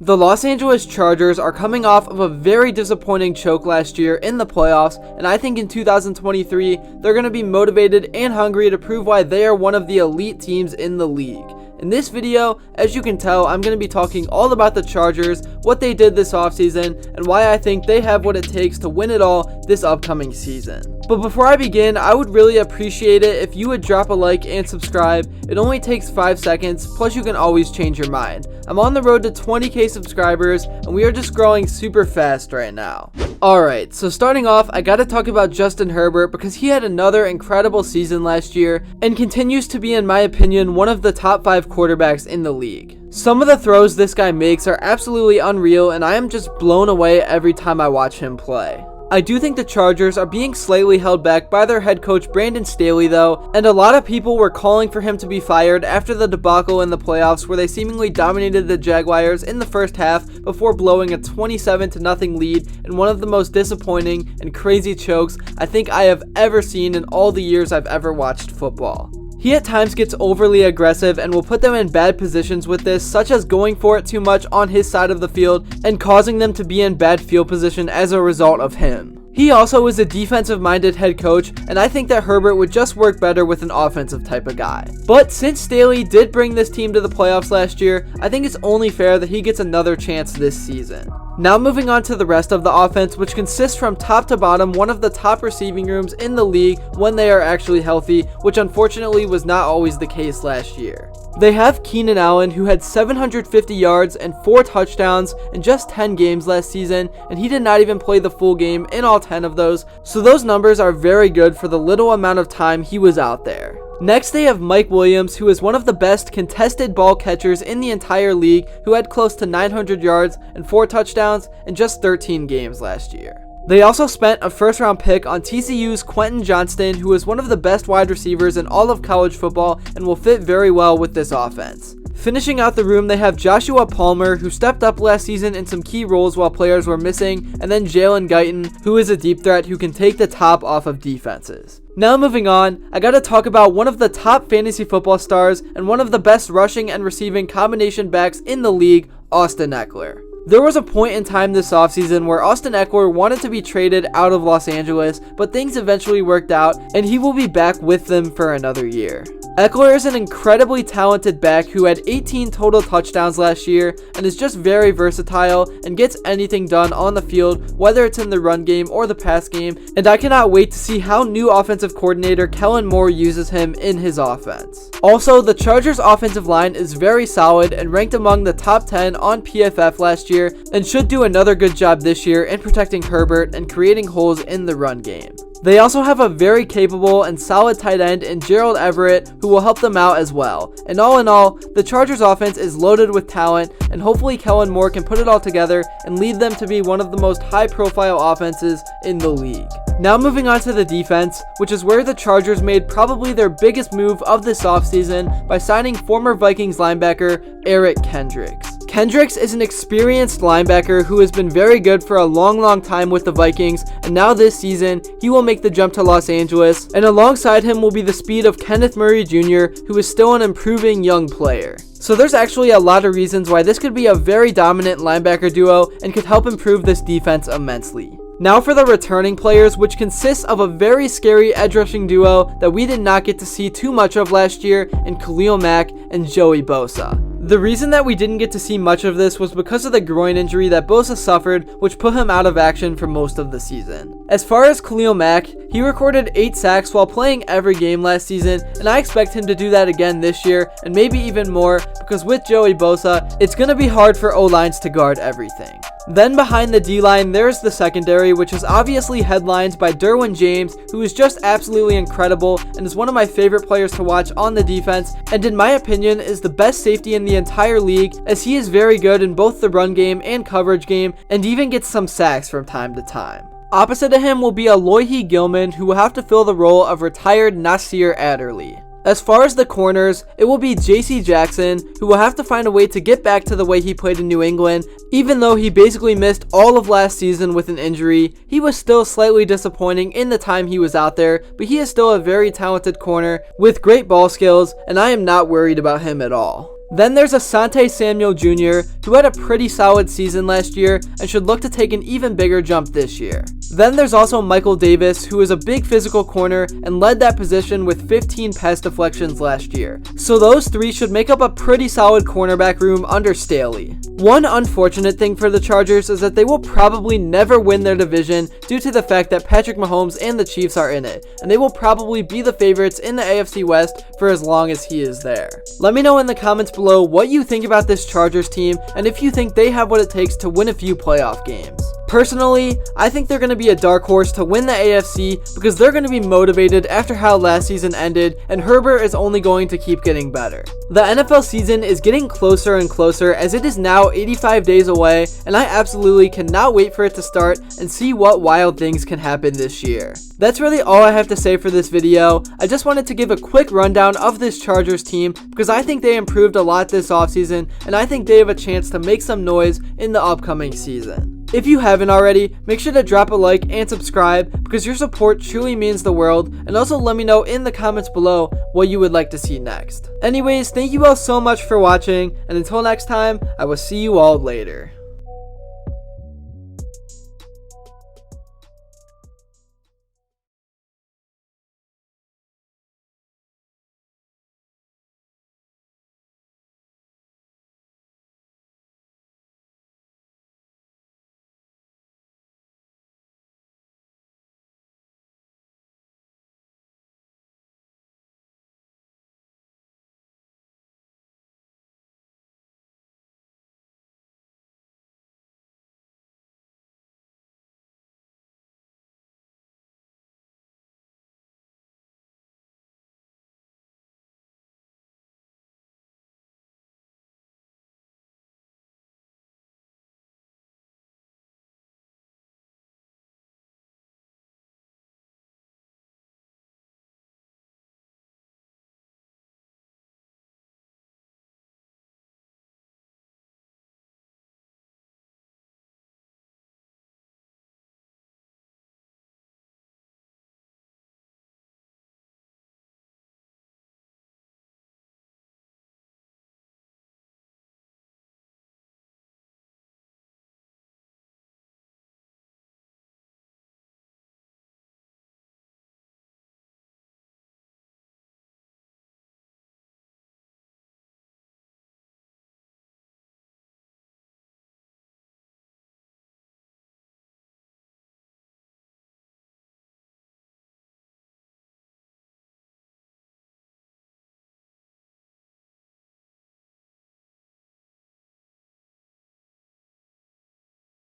The Los Angeles Chargers are coming off of a very disappointing choke last year in the playoffs, and I think in 2023, they're going to be motivated and hungry to prove why they are one of the elite teams in the league. In this video, as you can tell, I'm going to be talking all about the Chargers, what they did this offseason, and why I think they have what it takes to win it all this upcoming season. But before I begin, I would really appreciate it if you would drop a like and subscribe. It only takes 5 seconds, plus you can always change your mind. I'm on the road to 20k subscribers, and we are just growing super fast right now. Alright, so starting off, I gotta talk about Justin Herbert because he had another incredible season last year and continues to be, in my opinion, one of the top 5 quarterbacks in the league. Some of the throws this guy makes are absolutely unreal, and I am just blown away every time I watch him play. I do think the Chargers are being slightly held back by their head coach Brandon Staley though, and a lot of people were calling for him to be fired after the debacle in the playoffs where they seemingly dominated the Jaguars in the first half before blowing a 27-0 lead in one of the most disappointing and crazy chokes I think I have ever seen in all the years I've ever watched football. He at times gets overly aggressive and will put them in bad positions with this, such as going for it too much on his side of the field and causing them to be in bad field position as a result of him. He also is a defensive-minded head coach, and I think that Herbert would just work better with an offensive type of guy. But since Staley did bring this team to the playoffs last year, I think it's only fair that he gets another chance this season. Now moving on to the rest of the offense, which consists from top to bottom one of the top receiving rooms in the league when they are actually healthy, which unfortunately was not always the case last year. They have Keenan Allen, who had 750 yards and 4 touchdowns in just 10 games last season, and he did not even play the full game in all 10 of those, so those numbers are very good for the little amount of time he was out there. Next, they have Mike Williams, who is one of the best contested ball catchers in the entire league, who had close to 900 yards and 4 touchdowns in just 13 games last year. They also spent a first-round pick on TCU's Quentin Johnston, who is one of the best wide receivers in all of college football and will fit very well with this offense. Finishing out the room, they have Joshua Palmer, who stepped up last season in some key roles while players were missing, and then Jalen Guyton, who is a deep threat who can take the top off of defenses. Now moving on, I gotta talk about one of the top fantasy football stars and one of the best rushing and receiving combination backs in the league, Austin Ekeler. There was a point in time this offseason where Austin Ekeler wanted to be traded out of Los Angeles, but things eventually worked out and he will be back with them for another year. Ekeler is an incredibly talented back who had 18 total touchdowns last year and is just very versatile and gets anything done on the field, whether it's in the run game or the pass game, and I cannot wait to see how new offensive coordinator Kellen Moore uses him in his offense. Also, the Chargers offensive line is very solid and ranked among the top 10 on PFF last year and should do another good job this year in protecting Herbert and creating holes in the run game. They also have a very capable and solid tight end in Gerald Everett who will help them out as well. And all in all, the Chargers offense is loaded with talent, and hopefully Kellen Moore can put it all together and lead them to be one of the most high-profile offenses in the league. Now moving on to the defense, which is where the Chargers made probably their biggest move of this offseason by signing former Vikings linebacker Eric Kendricks. Kendricks is an experienced linebacker who has been very good for a long time with the Vikings, and now this season, he will make the jump to Los Angeles, and alongside him will be the speed of Kenneth Murray Jr., who is still an improving young player. So there's actually a lot of reasons why this could be a very dominant linebacker duo and could help improve this defense immensely. Now for the returning players, which consists of a very scary edge rushing duo that we did not get to see too much of last year in Khalil Mack and Joey Bosa. The reason that we didn't get to see much of this was because of the groin injury that Bosa suffered, which put him out of action for most of the season. As far as Khalil Mack, he recorded 8 sacks while playing every game last season, and I expect him to do that again this year, and maybe even more, because with Joey Bosa, it's going to be hard for O-lines to guard everything. Then behind the D-line, there's the secondary, which is obviously headlined by Derwin James, who is just absolutely incredible and is one of my favorite players to watch on the defense, and in my opinion is the best safety in the entire league, as he is very good in both the run game and coverage game, and even gets some sacks from time to time. Opposite of him will be Alohi Gilman, who will have to fill the role of retired Nasir Adderley. As far as the corners, it will be JC Jackson, who will have to find a way to get back to the way he played in New England. Even though he basically missed all of last season with an injury, he was still slightly disappointing in the time he was out there, but he is still a very talented corner with great ball skills, and I am not worried about him at all. Then there's Asante Samuel Jr., who had a pretty solid season last year and should look to take an even bigger jump this year. Then there's also Michael Davis, who is a big physical corner and led that position with 15 pass deflections last year. So those three should make up a pretty solid cornerback room under Staley. One unfortunate thing for the Chargers is that they will probably never win their division due to the fact that Patrick Mahomes and the Chiefs are in it, and they will probably be the favorites in the AFC West for as long as he is there. Let me know in the comments below what you think about this Chargers team and if you think they have what it takes to win a few playoff games. Personally, I think they're going to be a dark horse to win the AFC because they're going to be motivated after how last season ended, and Herbert is only going to keep getting better. The NFL season is getting closer and closer as it is now 85 days away, and I absolutely cannot wait for it to start and see what wild things can happen this year. That's really all I have to say for this video. I just wanted to give a quick rundown of this Chargers team because I think they improved a lot this offseason, and I think they have a chance to make some noise in the upcoming season. If you haven't already, make sure to drop a like and subscribe because your support truly means the world, and also let me know in the comments below what you would like to see next. Anyways, thank you all so much for watching, and until next time, I will see you all later.